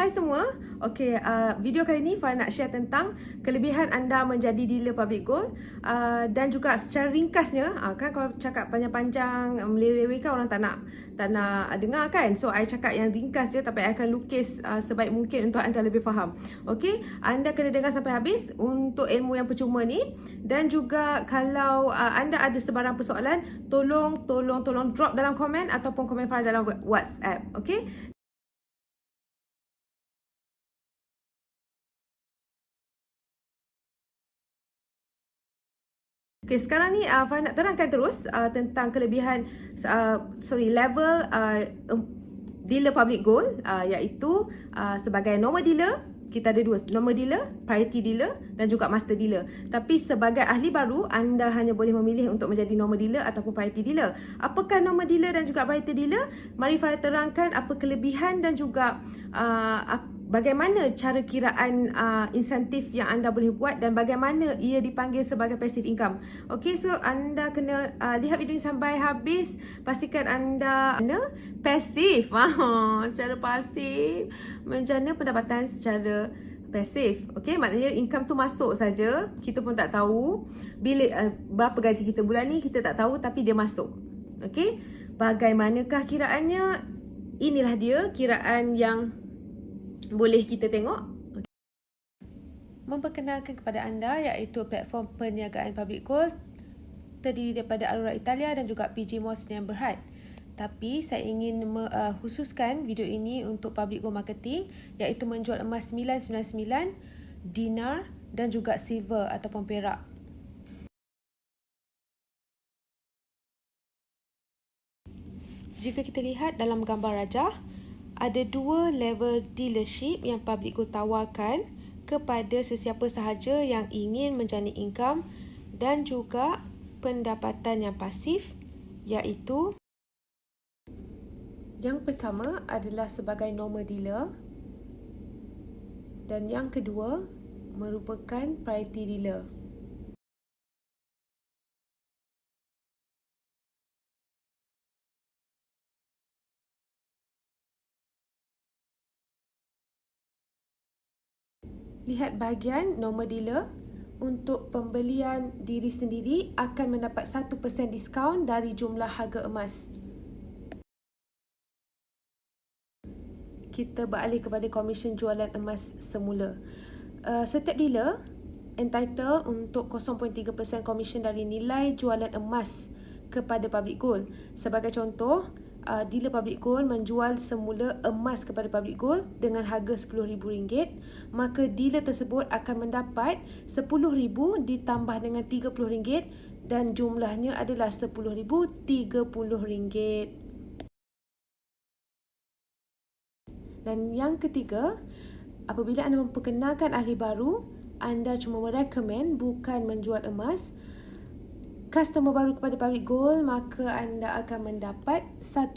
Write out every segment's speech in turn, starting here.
Hai semua. Okey, video kali ini Farah nak share tentang kelebihan anda menjadi dealer public gold, dan juga secara ringkasnya, kan kalau cakap panjang-panjang melewe-lewe kan orang tak nak dengar kan. So I cakap yang ringkas je, tapi I akan lukis sebaik mungkin untuk anda lebih faham. Okey, anda kena dengar sampai habis untuk ilmu yang percuma ni. Dan juga kalau anda ada sebarang persoalan, tolong drop dalam komen ataupun komen Farah dalam WhatsApp. Okey. Okay, sekarang ni Farah nak terangkan terus tentang kelebihan level dealer public gold, iaitu sebagai normal dealer. Kita ada dua, normal dealer, priority dealer dan juga master dealer. Tapi sebagai ahli baru, anda hanya boleh memilih untuk menjadi normal dealer ataupun priority dealer. Apakah normal dealer dan juga priority dealer? Mari Farah terangkan apa kelebihan dan juga bagaimana cara kiraan insentif yang anda boleh buat dan bagaimana ia dipanggil sebagai passive income. Okey, so anda kena lihat video ini sampai habis. Pastikan anda pasif. Secara pasif. Menjana pendapatan secara pasif. Okey, maknanya income tu masuk saja. Kita pun tak tahu bila berapa gaji kita bulan ni, kita tak tahu, tapi dia masuk. Okey, bagaimanakah kiraannya? Inilah dia kiraan yang boleh kita tengok. Memperkenalkan kepada anda iaitu platform perniagaan public gold terdiri daripada Aurora Italia dan juga PG Moss Sdn Bhd. Tapi saya ingin khususkan video ini untuk public gold marketing, iaitu menjual emas 999, dinar dan juga silver ataupun perak. Jika kita lihat dalam gambar rajah, ada dua level dealership yang public gold tawarkan kepada sesiapa sahaja yang ingin menjana income dan juga pendapatan yang pasif, iaitu yang pertama adalah sebagai normal dealer dan yang kedua merupakan priority dealer. Lihat bahagian normal dealer. Untuk pembelian diri sendiri akan mendapat 1% diskaun dari jumlah harga emas. Kita beralih kepada komisen jualan emas semula. Setiap dealer entitled untuk 0.3% komisen dari nilai jualan emas kepada public gold. Sebagai contoh, dealer public gold menjual semula emas kepada public gold dengan harga RM10,000, maka dealer tersebut akan mendapat RM10,000 ditambah dengan RM30 dan jumlahnya adalah RM10,030. Dan yang ketiga, apabila anda memperkenalkan ahli baru, anda cuma merekomen bukan menjual emas, customer baru kepada public gold, maka anda akan mendapat 1%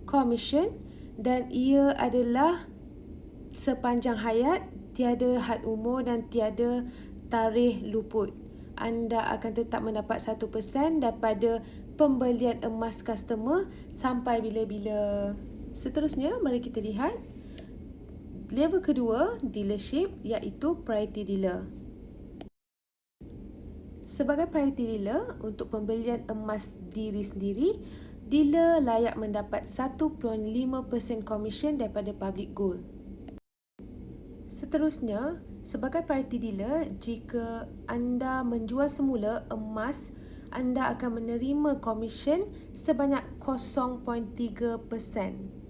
commission dan ia adalah sepanjang hayat, tiada had umur dan tiada tarikh luput. Anda akan tetap mendapat 1% daripada pembelian emas customer sampai bila-bila. Seterusnya, mari kita lihat level kedua dealership, iaitu priority dealer. Sebagai priority dealer, untuk pembelian emas diri sendiri, dealer layak mendapat 1.5% komisen daripada public gold. Seterusnya, sebagai priority dealer, jika anda menjual semula emas, anda akan menerima komisen sebanyak 0.3%.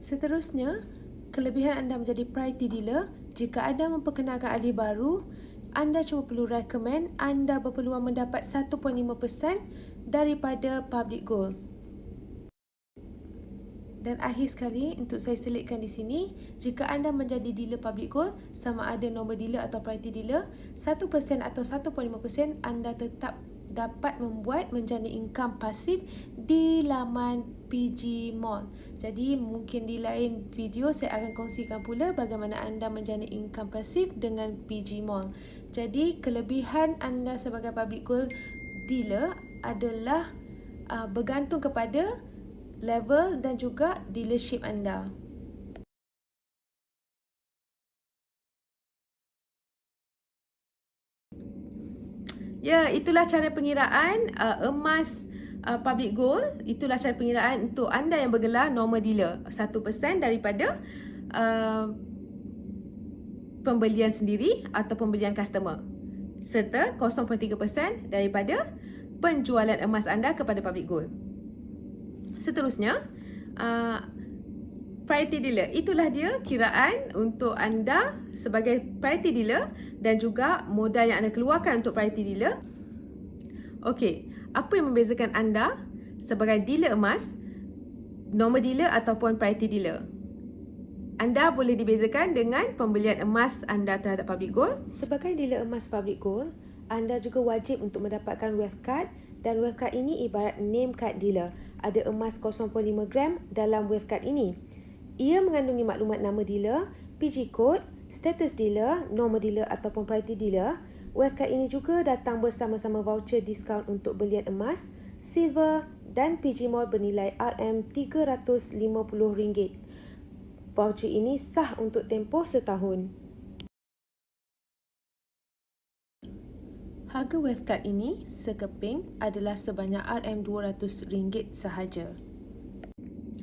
Seterusnya, kelebihan anda menjadi priority dealer, jika anda memperkenalkan ahli baru, anda cuma perlu rekomen anda berpeluang mendapat 1.5% daripada public gold. Dan akhir sekali, untuk saya selitkan di sini, jika anda menjadi dealer public gold, sama ada normal dealer atau priority dealer, 1% atau 1.5% anda tetap dapat membuat menjana income pasif di laman PG Mall. Jadi mungkin di lain video saya akan kongsikan pula bagaimana anda menjana income pasif dengan PG Mall. Jadi kelebihan anda sebagai public gold dealer adalah bergantung kepada level dan juga dealership anda. Ya, itulah cara pengiraan emas public gold. Itulah cara pengiraan untuk anda yang bergelar normal dealer. 1% daripada pembelian sendiri atau pembelian customer. Serta 0.3% daripada penjualan emas anda kepada public gold. Seterusnya, priority dealer. Itulah dia kiraan untuk anda sebagai priority dealer dan juga modal yang anda keluarkan untuk priority dealer. Okey, apa yang membezakan anda sebagai dealer emas, normal dealer ataupun priority dealer? Anda boleh dibezakan dengan pembelian emas anda terhadap public gold. Sebagai dealer emas public gold, anda juga wajib untuk mendapatkan wealth card, dan wealth card ini ibarat name card dealer. Ada emas 0.5 gram dalam wealth card ini. Ia mengandungi maklumat nama dealer, PG code, status dealer, normal dealer ataupun priority dealer. Wealth card ini juga datang bersama-sama voucher diskaun untuk belian emas, silver dan PG Mall bernilai RM350. Voucher ini sah untuk tempoh setahun. Harga wealth card ini sekeping adalah sebanyak RM200 sahaja.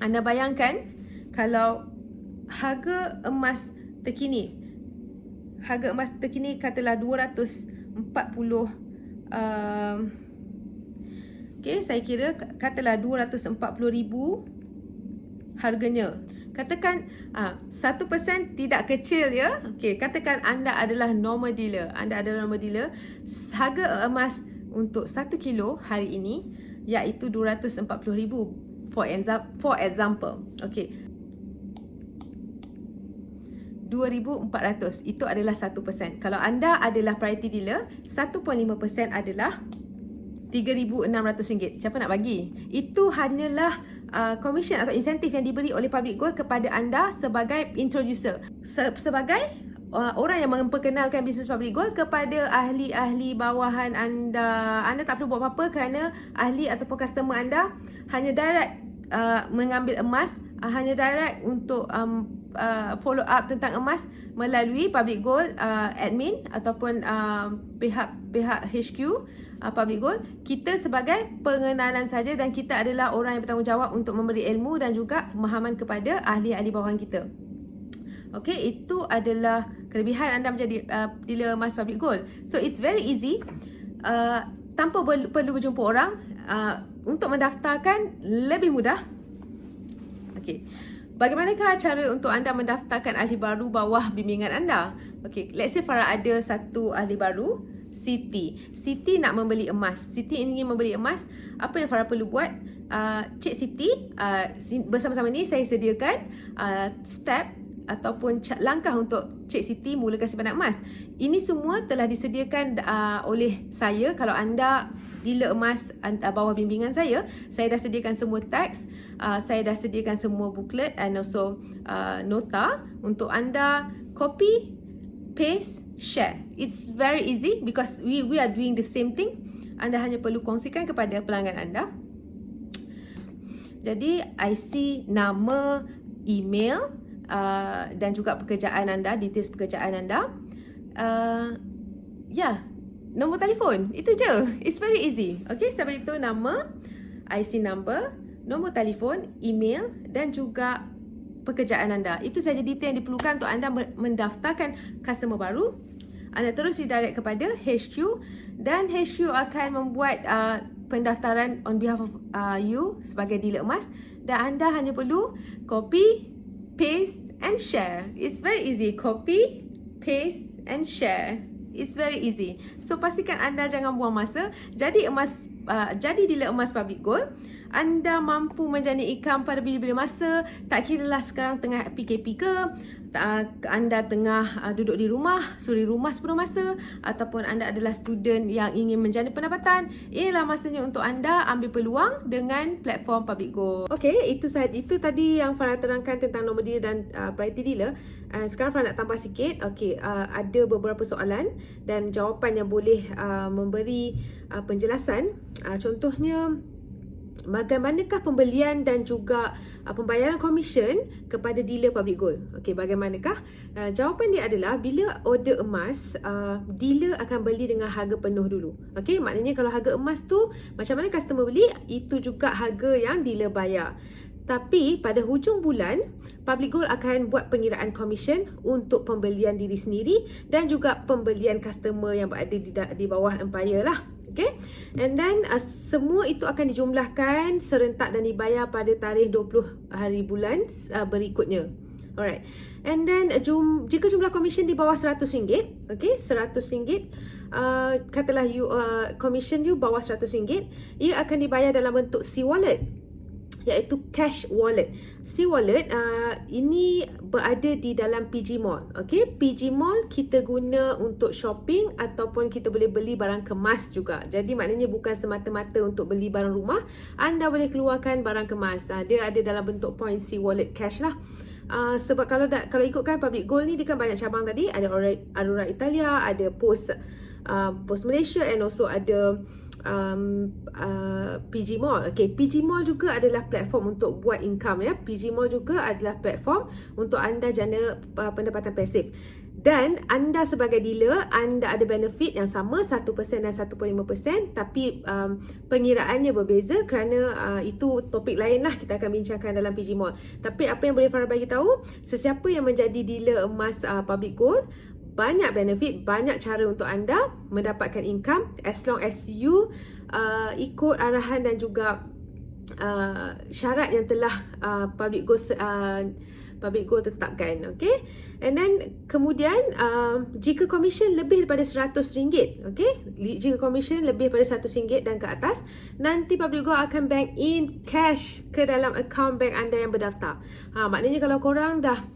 Anda bayangkan kalau harga emas terkini katalah 240 saya kira katalah 240,000 harganya. Katakan 1% tidak kecil ya. Katakan anda adalah normal dealer. Harga emas untuk 1 kilo hari ini iaitu 240,000 for example. 2,400 itu adalah 1%. Kalau anda adalah priority dealer, 1.5% adalah RM3,600. Siapa nak bagi? Itu hanyalah commission atau insentif yang diberi oleh public gold kepada anda sebagai introducer, sebagai orang yang memperkenalkan bisnes public gold kepada ahli-ahli bawahan anda. Anda tak perlu buat apa-apa kerana ahli ataupun customer anda hanya direct mengambil emas, hanya direct untuk follow up tentang emas melalui public gold admin ataupun pihak HQ public gold. Kita sebagai pengenalan saja dan kita adalah orang yang bertanggungjawab untuk memberi ilmu dan juga pemahaman kepada ahli-ahli bawahan kita. Itu adalah kelebihan anda menjadi dealer emas public gold. So it's very easy, tanpa perlu berjumpa orang. Untuk mendaftarkan lebih mudah. Bagaimanakah cara untuk anda mendaftarkan ahli baru bawah bimbingan anda? Let's say Farah ada satu ahli baru, Siti nak membeli emas. Siti ingin membeli emas. Apa yang Farah perlu buat? Cik Siti, bersama-sama ni saya sediakan step ataupun langkah untuk Cik Siti mulakan simpanan emas. Ini semua telah disediakan oleh saya. Kalau anda dealer emas bawah bimbingan saya dah sediakan semua teks, saya dah sediakan semua booklet and also nota untuk anda copy, paste, share. It's very easy because we are doing the same thing. Anda hanya perlu kongsikan kepada pelanggan anda. Jadi IC, nama, email dan juga pekerjaan anda, details pekerjaan anda. Nombor telefon, itu je. It's very easy. Sampai itu nama, IC number, nombor telefon, email dan juga pekerjaan anda. Itu saja detail yang diperlukan untuk anda mendaftarkan customer baru. Anda terus didirect kepada HQ dan HQ akan membuat pendaftaran on behalf of you sebagai dealer emas, dan anda hanya perlu copy, paste and share. It's very easy. Copy, paste and share. It's very easy. So pastikan anda jangan buang masa. Jadi emas jadi dealer emas public gold, anda mampu menjana income pada bila-bila masa, tak kiralah sekarang tengah PKP ke, anda tengah duduk di rumah, suri rumah sepenuh masa, ataupun anda adalah student yang ingin menjana pendapatan. Inilah masanya untuk anda ambil peluang dengan platform public gold. Okey, itu tadi yang Farah terangkan tentang nombor dealer dan priority dealer. Sekarang Farah nak tambah sikit. Okey, ada beberapa soalan dan jawapan yang boleh memberi penjelasan. Contohnya, bagaimanakah pembelian dan juga pembayaran komisen kepada dealer public gold? Okey, bagaimanakah? Jawapan dia adalah bila order emas, dealer akan beli dengan harga penuh dulu. Okey, maknanya kalau harga emas tu macam mana customer beli, itu juga harga yang dealer bayar. Tapi pada hujung bulan, public gold akan buat pengiraan komisen untuk pembelian diri sendiri dan juga pembelian customer yang berada di bawah empire lah. Okay, and then semua itu akan dijumlahkan serentak dan dibayar pada tarikh 20 hari bulan berikutnya. Alright, and then jika jumlah komisen di bawah RM100, okay, RM100, katalah komisen you bawah RM100, ia akan dibayar dalam bentuk C-wallet, iaitu cash wallet. C-wallet ini berada di dalam PG Mall. Okay? PG Mall kita guna untuk shopping ataupun kita boleh beli barang kemas juga. Jadi maknanya bukan semata-mata untuk beli barang rumah, anda boleh keluarkan barang kemas. Dia ada dalam bentuk point C-wallet cash lah. Sebab kalau ikutkan public gold ni, dia kan banyak cabang tadi. Ada Aurora Italia, ada Post Malaysia, and also ada PG Mall. Okay, PG Mall juga adalah platform untuk buat income ya. PG Mall juga adalah platform untuk anda jana pendapatan pasif. Dan anda sebagai dealer, anda ada benefit yang sama, 1% dan 1.5%, tapi pengiraannya berbeza kerana itu topik lain lah kita akan bincangkan dalam PG Mall. Tapi apa yang boleh Farah bagi tahu, sesiapa yang menjadi dealer emas public gold, banyak benefit, banyak cara untuk anda mendapatkan income as long as you ikut arahan dan juga syarat yang telah public gold tetapkan. Okay, and then kemudian jika komisen lebih daripada RM100, okay, jika komisen lebih daripada RM100 dan ke atas, nanti public gold akan bank in cash ke dalam akaun bank anda yang berdaftar. Maknanya kalau korang dah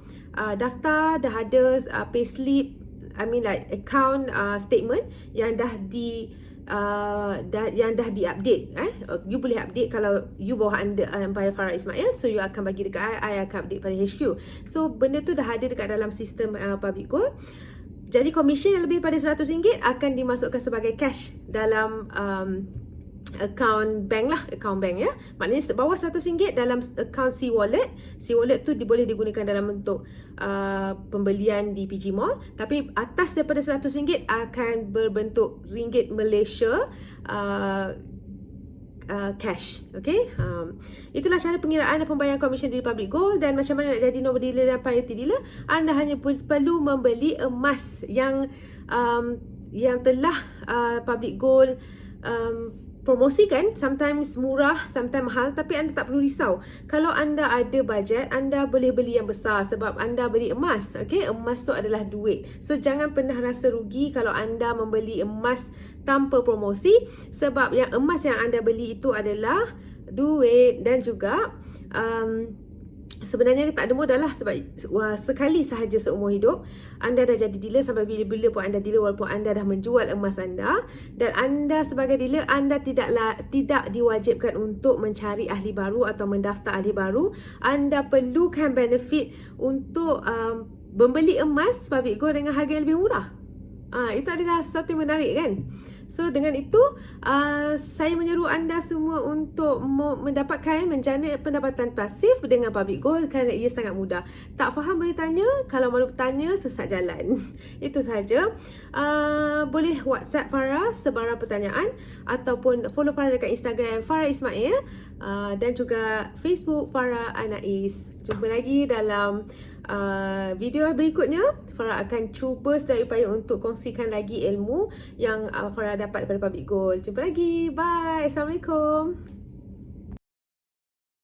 daftar, dah ada payslip, account statement yang dah di-update, you boleh update kalau you bawah Empire Farah Ismail, so you akan bagi dekat I akan update pada HQ. So benda tu dah ada dekat dalam sistem public gold. Jadi komisen yang lebih pada RM100 akan dimasukkan sebagai cash dalam account bank lah, account bank ya. Maknanya bawah RM100 dalam account C-wallet. C-wallet tu boleh digunakan dalam bentuk pembelian di PG Mall, tapi atas daripada RM100 akan berbentuk ringgit Malaysia cash. Okay, itulah cara pengiraan dan pembayaran komisen di public gold. Dan macam mana nak jadi nombor dealer dan priority dealer, anda hanya perlu membeli emas yang telah public gold promosikan, sometimes murah, sometimes mahal, tapi anda tak perlu risau. Kalau anda ada bajet, anda boleh beli yang besar sebab anda beli emas. Okay, emas tu adalah duit. So jangan pernah rasa rugi kalau anda membeli emas tanpa promosi, sebab yang emas yang anda beli itu adalah duit. Dan juga sebenarnya tak ada modal lah, sebab sekali sahaja seumur hidup anda dah jadi dealer. Sampai bila-bila pun anda dealer, walaupun anda dah menjual emas anda. Dan anda sebagai dealer, anda tidak diwajibkan untuk mencari ahli baru atau mendaftar ahli baru. Anda perlukan benefit untuk membeli emas public gold dengan harga yang lebih murah. Itu adalah sesuatu yang menarik kan. So dengan itu, saya menyeru anda semua untuk mendapatkan menjana pendapatan pasif dengan public gold kerana ia sangat mudah. Tak faham boleh tanya, kalau mahu bertanya sesat jalan. Itu sahaja. Boleh WhatsApp Farah sebarang pertanyaan ataupun follow Farah dekat Instagram Farah Ismail dan juga Facebook Farah Anais. Jumpa lagi dalam video berikutnya. Farah akan cuba sedaya upaya untuk kongsikan lagi ilmu yang Farah dapat daripada public gold. Jumpa lagi. Bye. Assalamualaikum.